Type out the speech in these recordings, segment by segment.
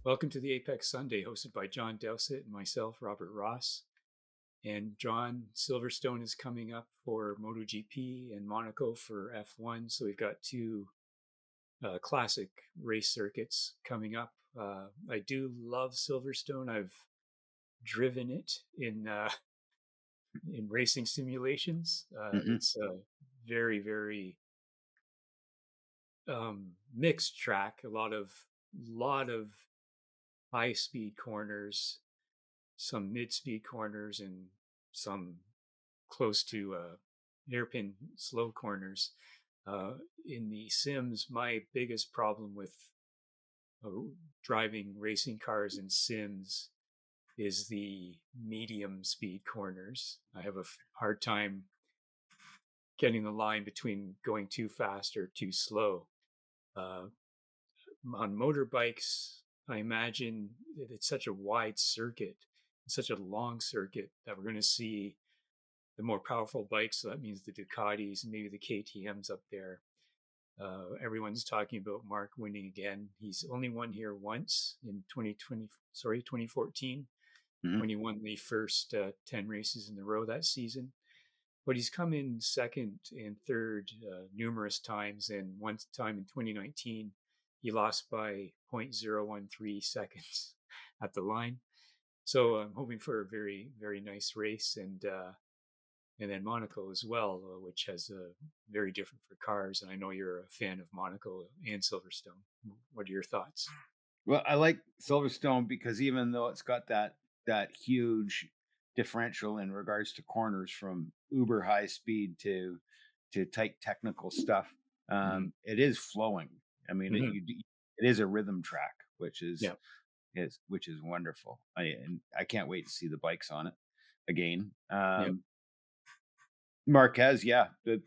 Welcome to the Apex Sunday, hosted by John Dowsett and myself, Robert Ross. And John, Silverstone is coming up for MotoGP and Monaco for F1. So we've got two classic race circuits coming up. I do love Silverstone. I've driven it in racing simulations. It's a very, very mixed track. A lot of high speed corners, some mid speed corners, and some close to hairpin slow corners. In the Sims, my biggest problem with driving racing cars in Sims is the medium speed corners. I have a hard time getting the line between going too fast or too slow. On motorbikes, I imagine it's such a wide circuit, such a long circuit, that we're going to see the more powerful bikes. So that means the Ducatis and maybe the KTMs up there. Everyone's talking about Marc winning again. He's only won here once in 2014, when he won the first 10 races in a row that season. But he's come in second and third numerous times, and one time in 2019, he lost by 0.013 seconds at the line. So I'm hoping for a very, very nice race, and then Monaco as well, which has very different for cars. And I know you're a fan of Monaco and Silverstone. What are your thoughts? Well, I like Silverstone because even though it's got that huge differential in regards to corners, from uber high speed to tight technical stuff, it is flowing. I mean, it is a rhythm track, which is wonderful. I can't wait to see the bikes on it again. Marquez, the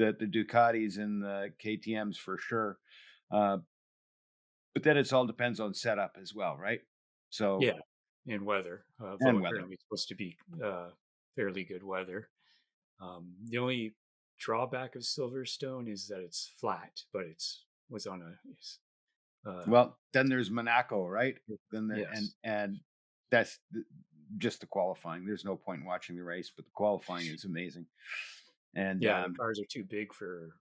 Ducatis and the KTMs for sure. But then it all depends on setup as well, right? So and weather. And weather. Apparently it's supposed to be fairly good weather. The only drawback of Silverstone is that it's flat, but was on a well, then there's Monaco, right? Then there, yes. and that's just the qualifying. There's no point in watching the race, but the qualifying is amazing. And the cars are too big for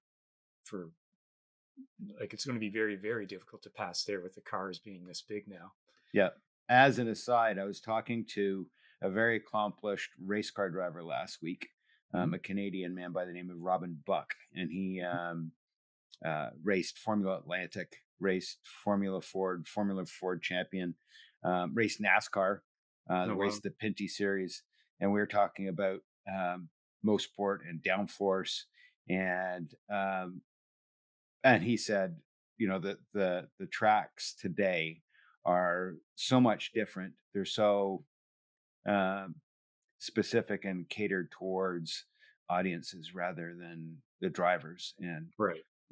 like, it's going to be very, very difficult to pass there with the cars being this big now. Yeah. As an aside, I was talking to a very accomplished race car driver last week, a Canadian man by the name of Robin Buck, and he raced Formula Atlantic, raced Formula Ford champion, raced NASCAR, raced the Pinty Series, and we were talking about Mosport and downforce, and he said, the tracks today are so much different. They're so specific and catered towards audiences rather than the drivers. And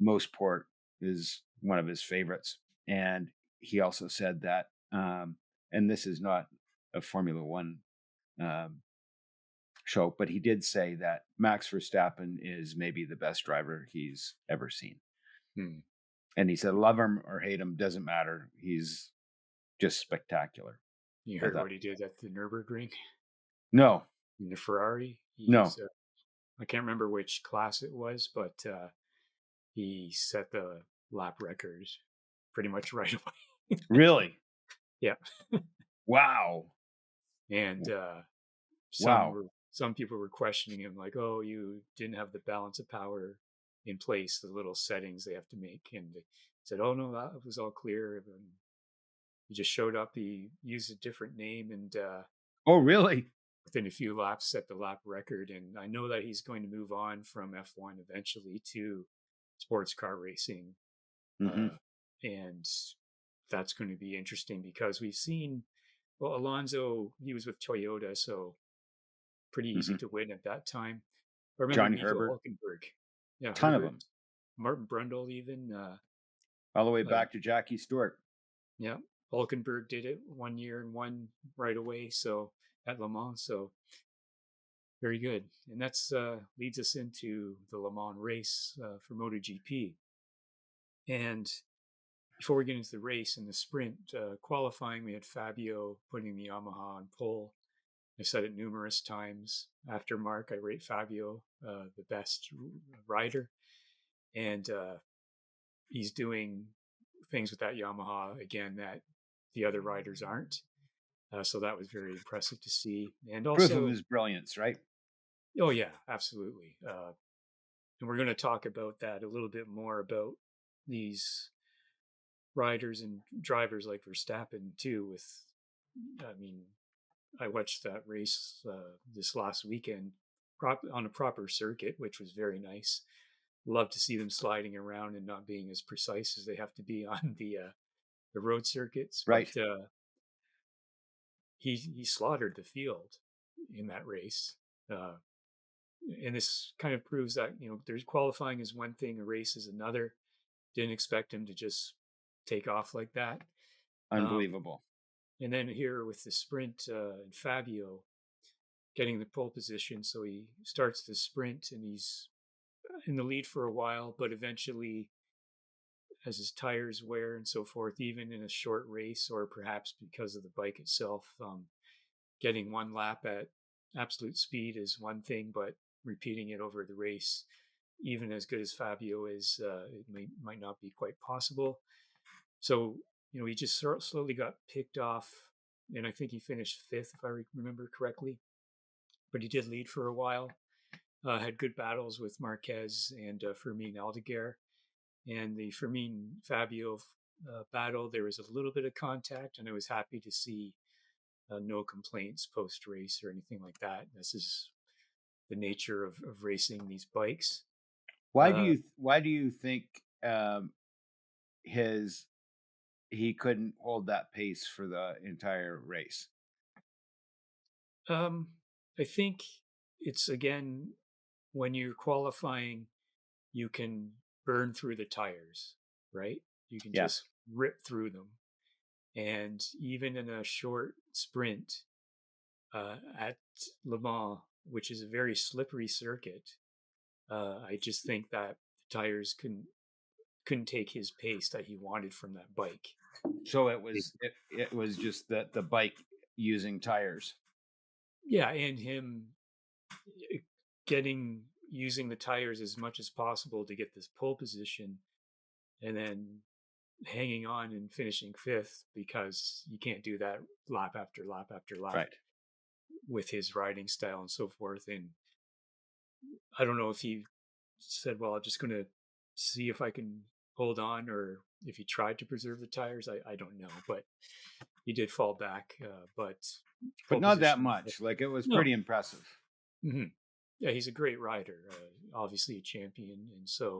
Mosport is one of his favorites. And he also said that, and this is not a Formula One show, but he did say that Max Verstappen is maybe the best driver he's ever seen. And he said, love him or hate him, doesn't matter. He's just spectacular. You heard what he did at the Nürburgring? No. In the Ferrari? No. I can't remember which class it was, but he set the lap record pretty much right away. Really? Yeah. Wow. And some people were questioning him, like, oh, you didn't have the balance of power in place, the little settings they have to make. And he said, oh, no, that was all clear. And he just showed up. He used a different name, and oh, really? Within a few laps, set the lap record. And I know that he's going to move on from F1 eventually to sports car racing. And that's going to be interesting because we've seen, well, Alonso, he was with Toyota, so pretty easy to win at that time. I remember Johnny Nico Herbert. Hülkenberg. Yeah, ton of them. Martin Brundle even. All the way back to Jackie Stewart. Yeah, Hülkenberg did it 1 year and won right away. So at Le Mans, so very good. And that's leads us into the Le Mans race for MotoGP. And before we get into the race and the sprint qualifying, we had Fabio putting the Yamaha on pole. I said it numerous times. After Marc, I rate Fabio the best rider, and he's doing things with that Yamaha again that the other riders aren't. So that was very impressive to see. And also, proof of his brilliance, right? Oh yeah, absolutely. And we're going to talk about that a little bit more about these riders and drivers like Verstappen too. I watched that race this last weekend on a proper circuit, which was very nice. Love to see them sliding around and not being as precise as they have to be on the road circuits. Right. But he slaughtered the field in that race. And this kind of proves that, there's qualifying is one thing, a race is another. Didn't expect him to just take off like that. Unbelievable. And then here with the sprint and Fabio getting the pole position. So he starts the sprint and he's in the lead for a while, but eventually as his tires wear and so forth, even in a short race or perhaps because of the bike itself, getting one lap at absolute speed is one thing, but repeating it over the race, even as good as Fabio is, it might not be quite possible. So, he just slowly got picked off, and I think he finished 5th, if I remember correctly. But he did lead for a while, had good battles with Marquez and Fermin Aldegeur. And the Fermin-Fabio battle, there was a little bit of contact, and I was happy to see no complaints post-race or anything like that. This is the nature of racing these bikes. Why do you think he couldn't hold that pace for the entire race? I think it's, again, when you're qualifying, you can burn through the tires, right? You can just rip through them. And even in a short sprint at Le Mans, which is a very slippery circuit, I just think that the tires couldn't take his pace that he wanted from that bike. So it was just that the bike using tires. Yeah, and him using the tires as much as possible to get this pole position, and then hanging on and finishing 5th, because you can't do that lap after lap after lap, right, with his riding style and so forth. And I don't know if he said, well, I'm just going to see if I can hold on, or if he tried to preserve the tires. I don't know, but he did fall back. But not that much. Like, it was pretty impressive. Mm-hmm. Yeah, he's a great rider, obviously a champion. And so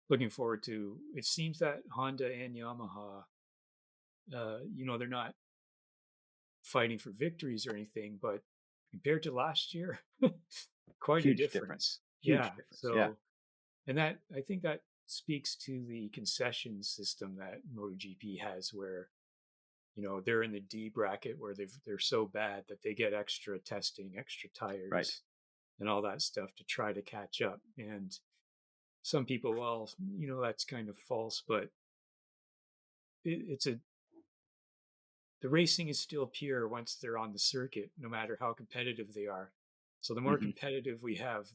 looking forward to, it seems that Honda and Yamaha, they're not fighting for victories or anything, but compared to last year, quite a difference. Huge difference. So, and that, I think that speaks to the concession system that MotoGP has, where, they're in the D bracket where they're so bad that they get extra testing, extra tires, and all that stuff to try to catch up. And some people, well, that's kind of false, but the racing is still pure once they're on the circuit, no matter how competitive they are. So the more competitive we have,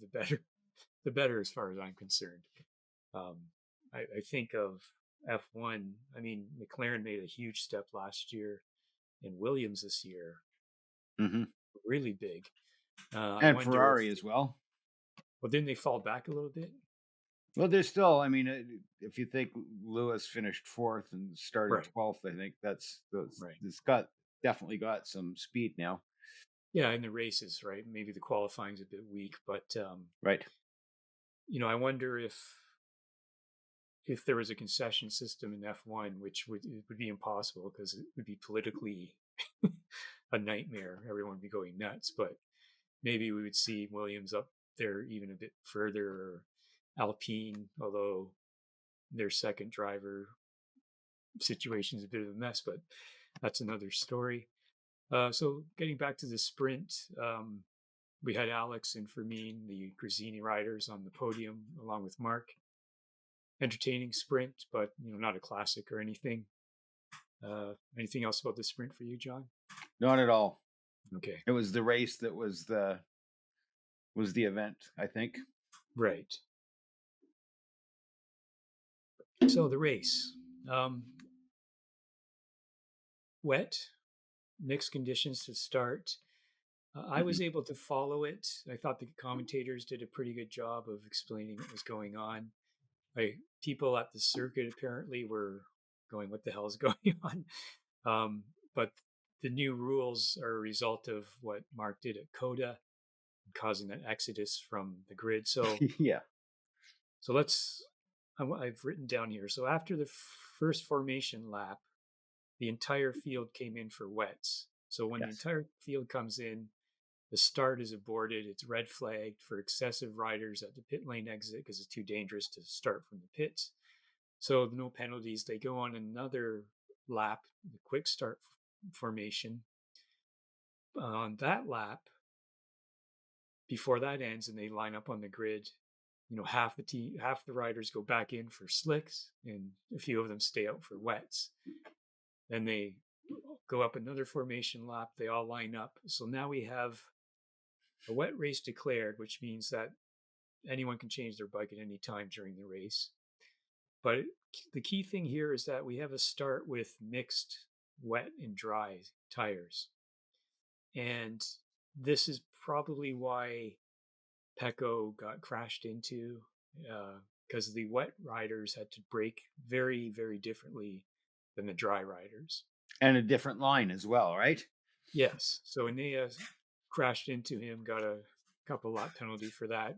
the better, as far as I'm concerned. I think of F1. I mean, McLaren made a huge step last year, and Williams this year, really big. And Ferrari as well. Well, didn't they fall back a little bit? Well, there's still, if you think Lewis finished 4th and started 12th, I think it's definitely got some speed now. Yeah, in the races, right? Maybe the qualifying's a bit weak, but right. I wonder if there was a concession system in F1, which would be impossible because it would be politically a nightmare. Everyone would be going nuts. But maybe we would see Williams up there even a bit further, or Alpine, although their second driver situation is a bit of a mess, but that's another story. So getting back to the sprint, we had Alex and Fermin, the Gresini riders, on the podium along with Marc. entertaining sprint, but not a classic or anything. Anything else about the sprint for you, John? Not at all. Okay. It was the race that was the event, I think. Right. So the race, wet, mixed conditions to start. I was able to follow it. I thought the commentators did a pretty good job of explaining what was going on. People at the circuit apparently were going, "What the hell is going on?" But the new rules are a result of what Marc did at Coda, causing that exodus from the grid. So yeah. So I've written down here. So after the first formation lap, the entire field came in for wets. So when the entire field comes in, the start is aborted. It's red flagged for excessive riders at the pit lane exit because it's too dangerous to start from the pits. So no penalties. They go on another lap, the quick start formation. On that lap, before that ends and they line up on the grid, half the riders go back in for slicks and a few of them stay out for wets. Then they go up another formation lap. They all line up. So now we have a wet race declared, which means that anyone can change their bike at any time during the race. But the key thing here is that we have a start with mixed wet and dry tires. And this is probably why Pecco got crashed into, because the wet riders had to brake very, very differently than the dry riders. And a different line as well, right? Yes. So Enea crashed into him, got a couple lap penalty for that,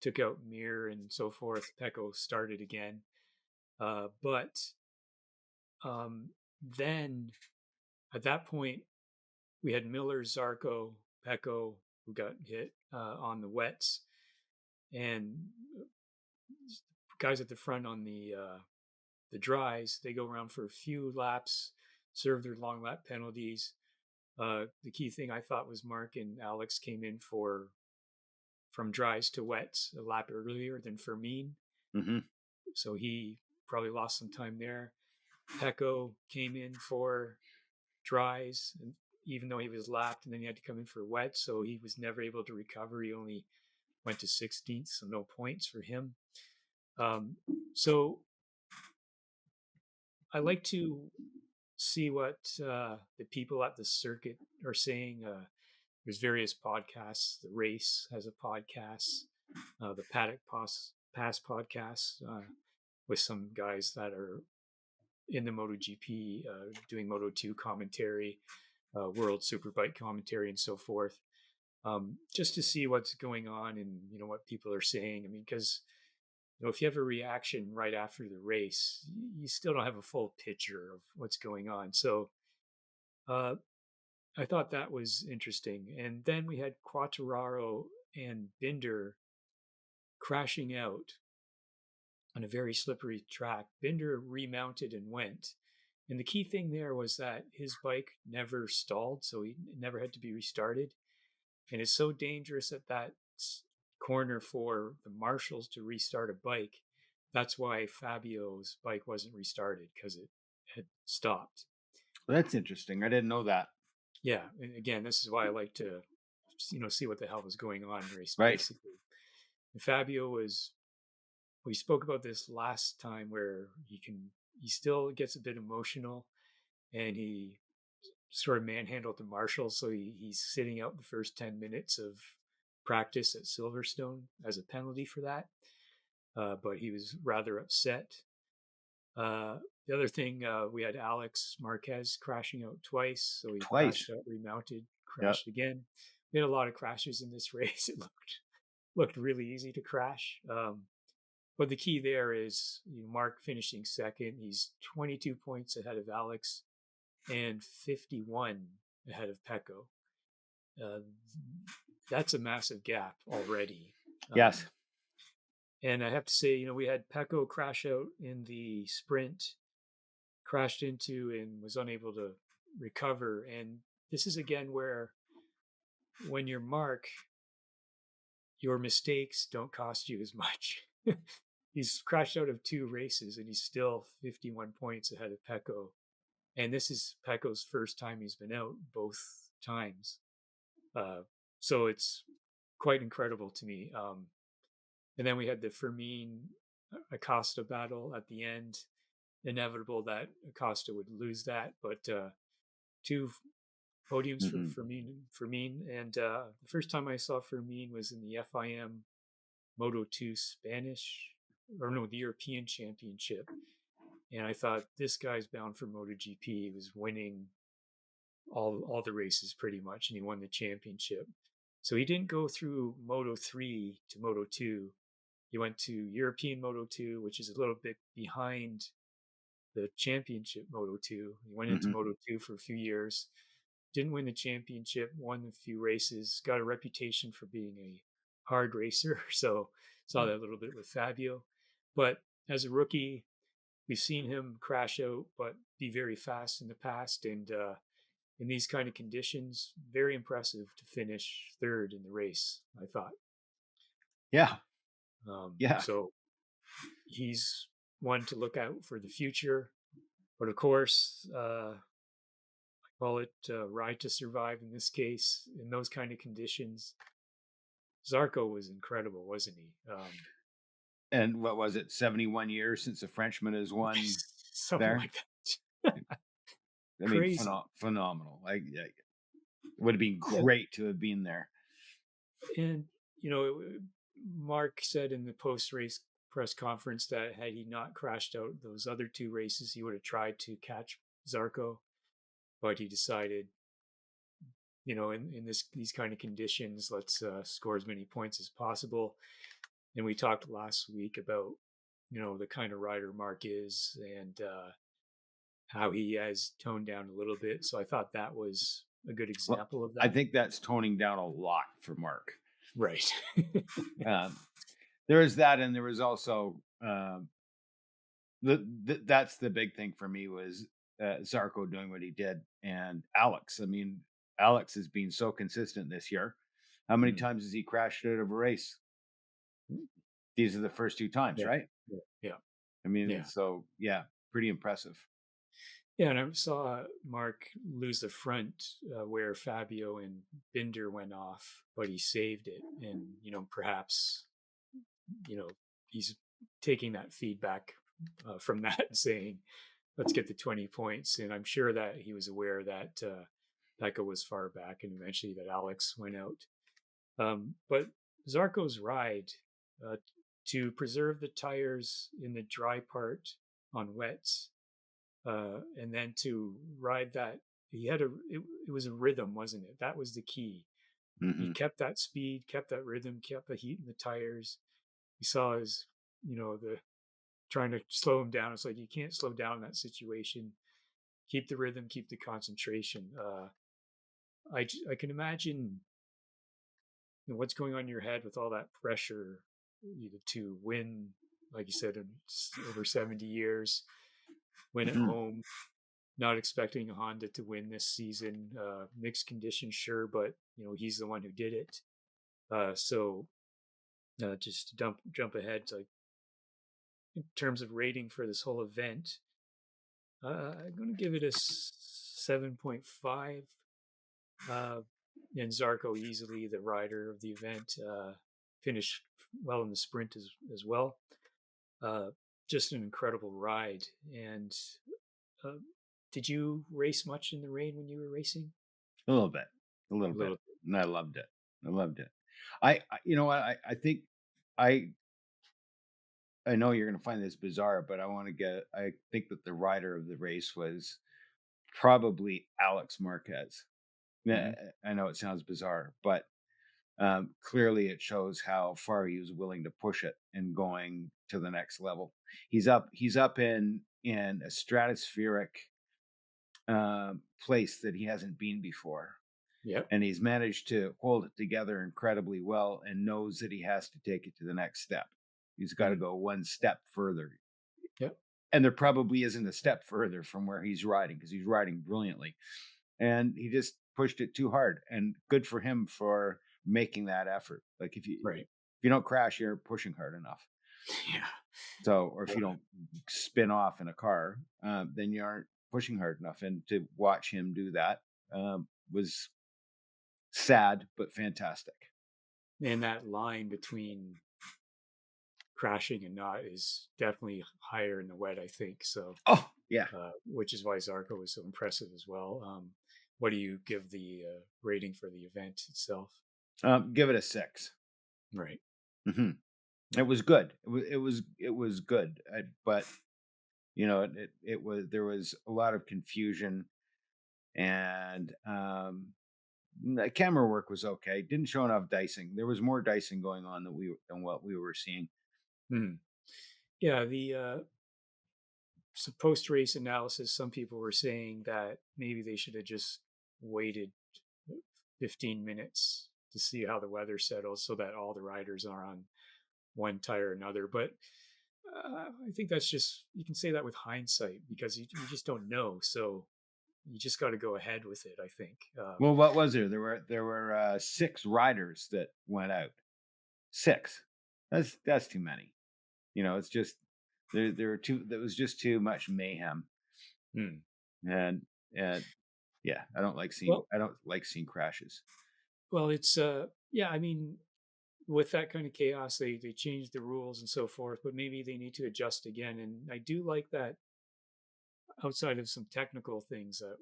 took out Mir and so forth. Pecco started again. But then at that point, we had Miller, Zarco, Pecco, who got hit on the wets, and guys at the front on the dries. They go around for a few laps, serve their long lap penalties. The key thing I thought was Marc and Alex came in from dries to wets a lap earlier than Fermin. Mm-hmm. So he probably lost some time there. Pecco came in for dries, and even though he was lapped, and then he had to come in for wet, so he was never able to recover. He only went to 16th, so no points for him. So I like to see what the people at the circuit are saying. There's various podcasts. The Race has a podcast, the Paddock Pass podcast, with some guys that are in the MotoGP, doing Moto2 commentary, World Superbike commentary, and so forth, just to see what's going on and what people are saying. I mean, because if you have a reaction right after the race, you still don't have a full picture of what's going on. So I thought that was interesting. And then we had Quartararo and Binder crashing out on a very slippery track. Binder remounted and went. And the key thing there was that his bike never stalled, so he never had to be restarted. And it's so dangerous at that corner for the marshals to restart a bike. That's why Fabio's bike wasn't restarted, because it had stopped. Well, that's interesting. I didn't know that. Yeah, and again, this is why I like to see what the hell was going on in race. Right. Basically. And Fabio was, we spoke about this last time, where he still gets a bit emotional, and he sort of manhandled the marshal, so he's sitting out the first 10 minutes of practice at Silverstone as a penalty for that. But he was rather upset. The other thing, we had Alex Marquez crashing out twice. So he crashed out, remounted, crashed again. We had a lot of crashes in this race. It looked really easy to crash. But the key there is Marc finishing second. He's 22 points ahead of Alex and 51 ahead of Pecco. That's a massive gap already. Yes. And I have to say, we had Pecco crash out in the sprint, crashed into and was unable to recover. And this is again where, when you're Marc, your mistakes don't cost you as much. he's crashed out of 2 races and he's still 51 points ahead of Pecco. And this is Pecco's first time he's been out both times. So it's quite incredible to me. And then we had the Fermin Acosta battle at the end. Inevitable that Acosta would lose that, but 2 podiums for Fermin. And the first time I saw Fermin was in the FIM Moto2 the European Championship. And I thought, this guy's bound for MotoGP. He was winning all the races pretty much, and he won the championship. So he didn't go through Moto3 to Moto2. He went to European Moto2, which is a little bit behind the championship Moto2. He went into Moto2 for a few years, didn't win the championship, won a few races, got a reputation for being a hard racer. So saw that a little bit with Fabio. But as a rookie, we've seen him crash out, but be very fast in the past. And in these kind of conditions, very impressive to finish 3rd in the race, I thought. Yeah. So he's one to look out for the future. But of course, I call it ride to survive in this case. In those kind of conditions, Zarco was incredible, wasn't he? And what was it, 71 years since a Frenchman has won something there? like that. I mean, phenomenal. Like, it would have been great to have been there. And, Marc said in the post-race press conference that had he not crashed out those other 2 races, he would have tried to catch Zarco. But he decided, in these kind of conditions, let's score as many points as possible. And we talked last week about, the kind of rider Marc is and how he has toned down a little bit. So I thought that was a good example of that. I think that's toning down a lot for Marc. Right. There is that, and there was also that's the big thing for me was Zarco doing what he did, and Alex. I mean, Alex has been so consistent this year. How many times has he crashed out of a race? These are the first 2 times, right? Yeah. I mean, so pretty impressive. Yeah, and I saw Marc lose the front where Fabio and Binder went off, but he saved it. And, perhaps, he's taking that feedback from that and saying, let's get the 20 points. And I'm sure that he was aware that Pecco was far back and eventually that Alex went out. But Zarco's ride to preserve the tires in the dry part on wets, and then to ride that, it was a rhythm, wasn't it? That was the key. He kept that speed, kept that rhythm, kept the heat in the tires. We saw his, the trying to slow him down. It's like, you can't slow down in that situation. Keep the rhythm, keep the concentration. I can imagine what's going on in your head with all that pressure to win, like you said, in over 70 years, win at home, not expecting Honda to win this season. Mixed conditions, sure, but he's the one who did it. So just to jump ahead, like in terms of rating for this whole event, I'm going to give it a 7.5. And Zarco, easily the rider of the event, finished well in the sprint as well. Just an incredible ride. And did you race much in the rain when you were racing? A little bit. And I loved it. I you know what? I think I know you're going to find this bizarre, but I think that the rider of the race was probably Alex Marquez. I know it sounds bizarre, but clearly it shows how far he was willing to push it and going to the next level. He's up in a stratospheric place that he hasn't been before. Yeah. And he's managed to hold it together incredibly well and knows that he has to take it to the next step. He's got to go one step further. Yeah. And there probably isn't a step further from where he's riding, because he's riding brilliantly. And he just pushed it too hard, and good for him for making that effort. Like, if you, right. If you don't crash, you're pushing hard enough. Yeah. So, or if you don't spin off in a car, then you aren't pushing hard enough. And to watch him do that was sad but fantastic. And that line between crashing and not is definitely higher in the wet, I think. So, Oh yeah, which is why Zarco was so impressive as well. What do you give the rating for the event itself? give it a 6. Right. Mm-hmm. It was good. It was good, but it was there was a lot of confusion, and the camera work was okay. Didn't show enough dicing. There was more dicing going on than what we were seeing. Yeah, the post race analysis, some people were saying that maybe they should have just waited 15 minutes to see how the weather settles so that all the riders are on one tire or another. But I think that's just, you can say that with hindsight because you just don't know. So you just got to go ahead with it, I think. Well, what was there? There were 6 riders that went out. 6. That's too many. It's just there were too. There was just too much mayhem. And yeah, I don't like seeing crashes. Well, it's yeah. I mean, with that kind of chaos, they changed the rules and so forth. But maybe they need to adjust again. And I do like that. Outside of some technical things that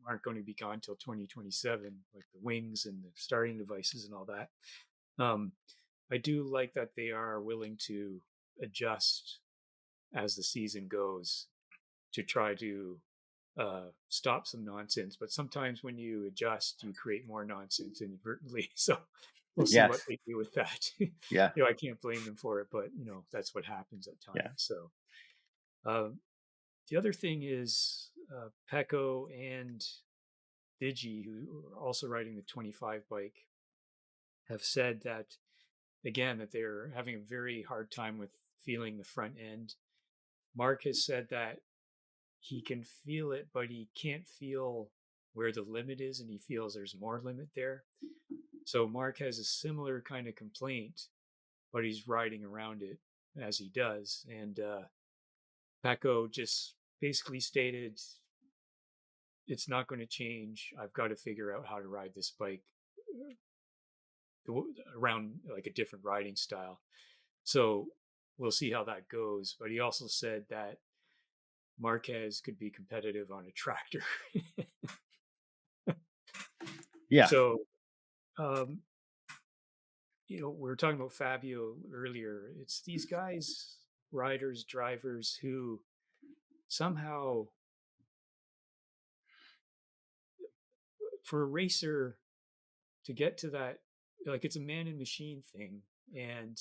aren't going to be gone till 2027, like the wings and the starting devices and all that. I do like that they are willing to adjust as the season goes to try to stop some nonsense. But sometimes when you adjust, you create more nonsense inadvertently. So we'll see what they do with that. Yeah. I can't blame them for it, but that's what happens at times. Yeah. So the other thing is Pecco and Digi, who are also riding the 25 bike, have said that, again, that they're having a very hard time with feeling the front end. Marc has said that he can feel it, but he can't feel where the limit is, and he feels there's more limit there. So Marc has a similar kind of complaint, but he's riding around it as he does. And Pecco just basically stated, it's not going to change. I've got to figure out how to ride this bike around like a different riding style. So we'll see how that goes. But he also said that Marquez could be competitive on a tractor. Yeah. So, we were talking about Fabio earlier. It's these guys, riders, drivers, who somehow, for a racer to get to that, like, it's a man and machine thing. And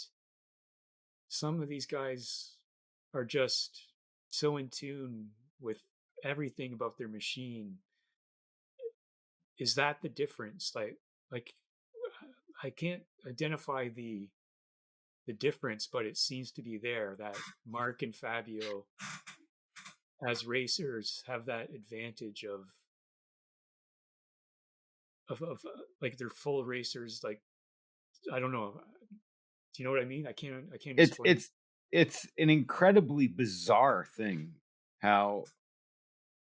some of these guys are just so in tune with everything about their machine. Is that the difference? Like I can't identify the difference, but it seems to be there, that Marc and Fabio as racers have that advantage of like, they're full racers. Like, I don't know. Do you know what I mean? I can't explain. It's an incredibly bizarre thing how,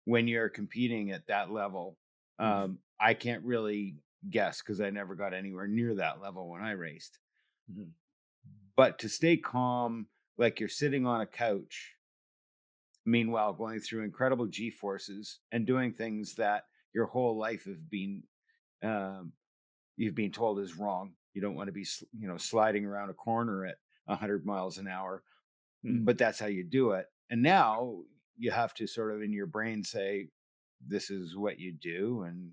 when you're competing at that level, I can't really guess because I never got anywhere near that level when I raced. But to stay calm, like you're sitting on a couch, meanwhile going through incredible G-forces and doing things that your whole life you've been told is wrong. You don't want to be, sliding around a corner at 100 miles an hour, but that's how you do it. And now you have to sort of in your brain say, this is what you do. And,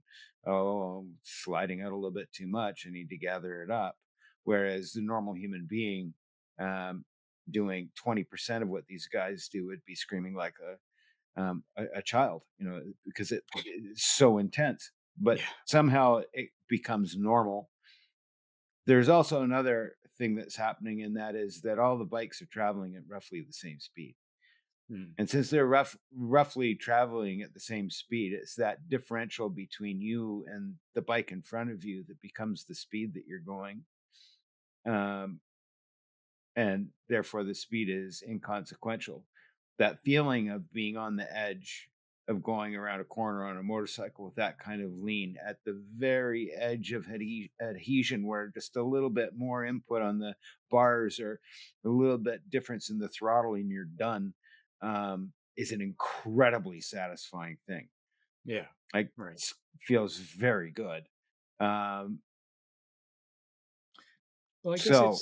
I'm sliding out a little bit too much. I need to gather it up. Whereas the normal human being doing 20% of what these guys do would be screaming like a child, because it's so intense. But somehow it becomes normal. There's also another thing that's happening, and that is that all the bikes are traveling at roughly the same speed. And since they're roughly traveling at the same speed, it's that differential between you and the bike in front of you that becomes the speed that you're going. and therefore the speed is inconsequential. That feeling of being on the edge of going around a corner on a motorcycle with that kind of lean at the very edge of adhesion, where just a little bit more input on the bars or a little bit difference in the throttle and you're done, is an incredibly satisfying thing. Yeah. Like, Right. feels very good. Um, Well, so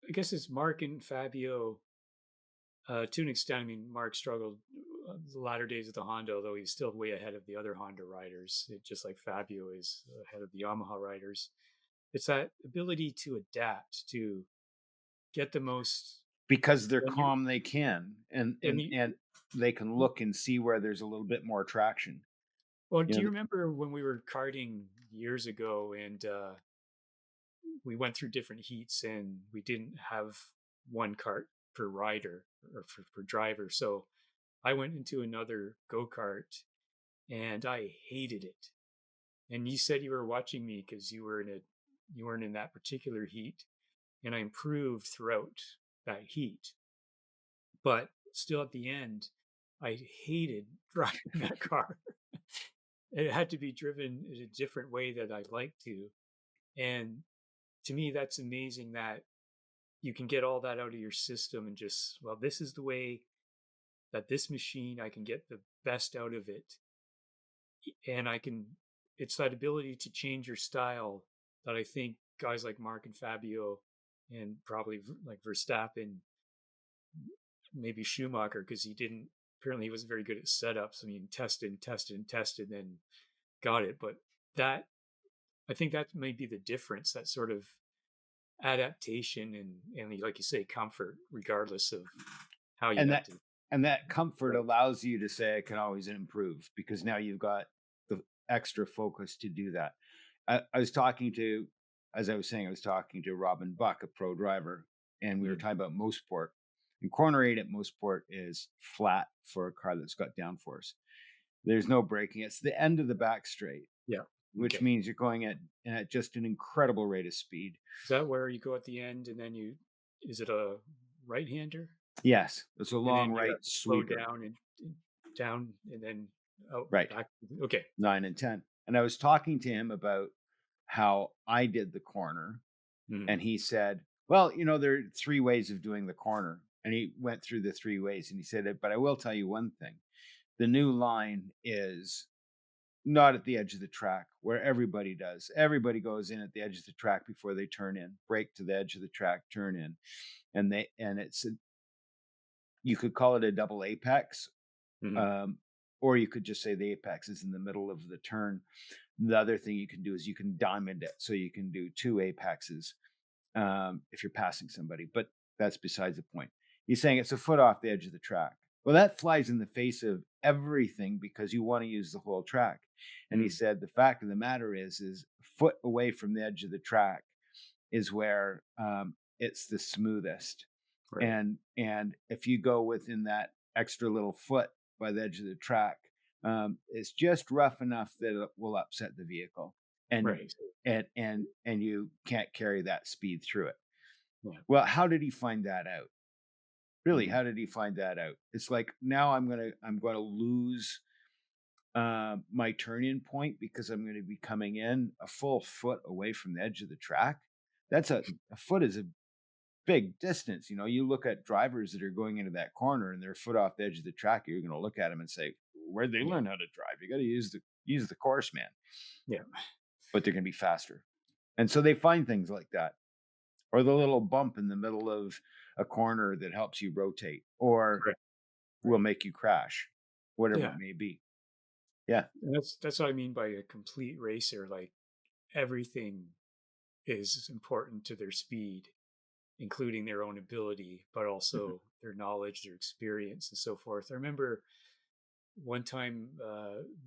I guess it's Mark and Fabio. To an extent, I mean, Mark struggled the latter days of the Honda, although he's still way ahead of the other Honda riders, just like Fabio is ahead of the Yamaha riders. It's that ability to adapt, to get the most because they're when you calm, they can, and and and you, and they can look and see where there's a little bit more traction. well, You do know, you remember when we were karting years ago and we went through different heats and we didn't have one cart per rider or for driver? So I went into another go-kart and I hated it. And you said you were watching me because you weren't in that particular heat, and I improved throughout that heat. But still, at the end, I hated driving that car. It had to be driven in a different way that I like to, and to me, that's amazing that you can get all that out of your system and just, well, this is the way that this machine I can get the best out of it, and I can. It's that ability to change your style that I think guys like Mark and Fabio, and probably like Verstappen, maybe Schumacher, because he didn't. Apparently, he wasn't very good at setups. I mean, tested, then got it. But that I think that may be the difference. That sort of adaptation and like you say, comfort, regardless of how you and have that to. and that comfort Right. allows you to say, "I can always improve," because now you've got the extra focus to do that. I was talking to, as I was saying, I was talking to Robin Buck, a pro driver, and we were Mm. talking about Mosport. And corner 8 at Mosport is flat for a car that's got downforce. There's no braking. It's the end of the back straight, Yeah. which Okay. means you're going at just an incredible rate of speed. Is that where you go at the end and then is it a right hander? Yes, it's a And long then you right have to slow sweeper. down and down and then out Right. back. Okay. 9 and 10. And I was talking to him about how I did the corner, Mm. and he said, "Well, there are 3 ways of doing the corner." And he went through the 3 ways and he said, "But I will tell you one thing. The new line is not at the edge of the track where everybody does. Everybody goes in at the edge of the track before they turn in, brake to the edge of the track, turn in. And you could call it a double apex, Mm. um, or you could just say the apex is in the middle of the turn. The other thing you can do is you can diamond it, so you can do 2 apexes if you're passing somebody, but that's besides the point. He's saying it's a foot off the edge of the track. Well, that flies in the face of everything because you want to use the whole track. And he Mm. said the fact of the matter is a foot away from the edge of the track is where it's the smoothest. Right. And if you go within that extra little foot by the edge of the track, it's just rough enough that it will upset the vehicle, and Right. and you can't carry that speed through it. Yeah. Well, how did he find that out? Really, Mm. how did he find that out? It's like, now I'm gonna lose my turn-in point because I'm going to be coming in a full foot away from the edge of the track. That's a foot is a big distance. You look at drivers that are going into that corner and they're a foot off the edge of the track. You're going to look at them and say, "Where'd they Yeah. learn how to drive?" You got to use the course, man. Yeah. But they're going to be faster, and so they find things like that, or the little bump in the middle of a corner that helps you rotate, or Correct. will Right. make you crash, whatever Yeah. it may be. Yeah. And that's what I mean by a complete racer. Like everything is important to their speed, including their own ability, but Mhm. also their knowledge, their experience, and so forth. I remember one time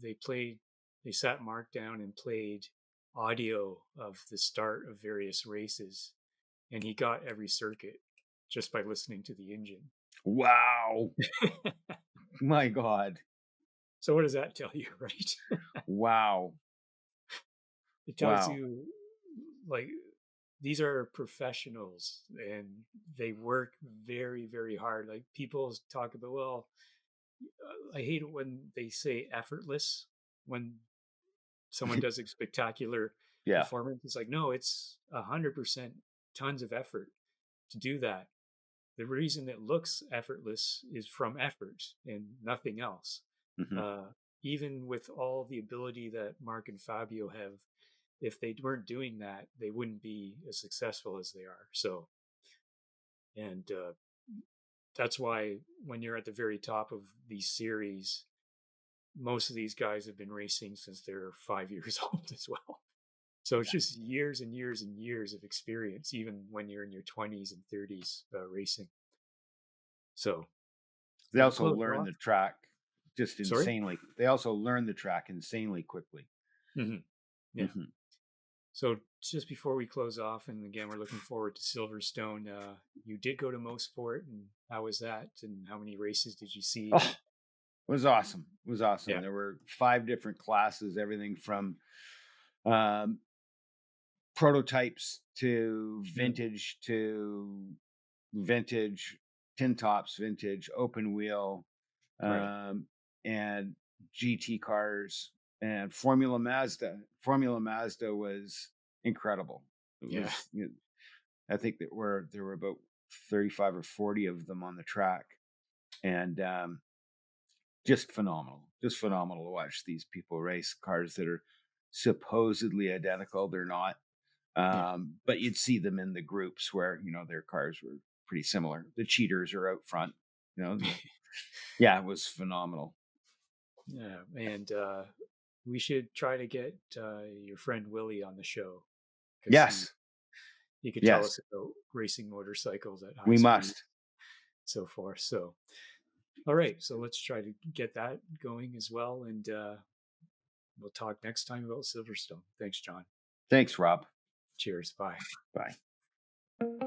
they sat Mark down and played audio of the start of various races, and he got every circuit just by listening to the engine. Wow. My God. So what does that tell you, right? Wow. It tells Wow. you like these are professionals and they work very, very hard. Like people talk about, well, I hate it when they say effortless when someone does a spectacular Yeah. performance. It's like, no, it's 100% tons of effort to do that. The reason it looks effortless is from effort and nothing else. Hmm. Uh, Even with all the ability that Marc and Fabio have, if they weren't doing that, they wouldn't be as successful as they are. So, and that's why when you're at the very top of these series, most of these guys have been racing since they're 5 years old as well. So it's Yeah. just years and years and years of experience, even when you're in your 20s and 30s racing. So They well, to also close learn off, the track just sorry. insanely. They also learn the track insanely quickly. Mm-hmm. Yeah. Hmm. So just before we close off, and again, we're looking forward to Silverstone. You did go to Mosport, and how was that? And how many races did you see? Oh, it was awesome. It was awesome. Yeah. There were 5 different classes, everything from um, prototypes Mm, to vintage, tin tops, vintage, open wheel, right. um, and GT cars and Formula Mazda. Formula Mazda was incredible. It Yeah. was, I think there were about 35 or 40 of them on the track, and just phenomenal to watch these people race cars that are supposedly identical. They're not, Yeah. but you'd see them in the groups where their cars were pretty similar. The cheaters are out front. Yeah, it was phenomenal. Yeah. And we should try to get your friend Willie on the show because Yes, he could tell yes, us about racing motorcycles at high we speed, must. so forth. So, all right. So let's try to get that going as well. And we'll talk next time about Silverstone. Thanks, John. Thanks, Rob. Cheers. Bye. Bye.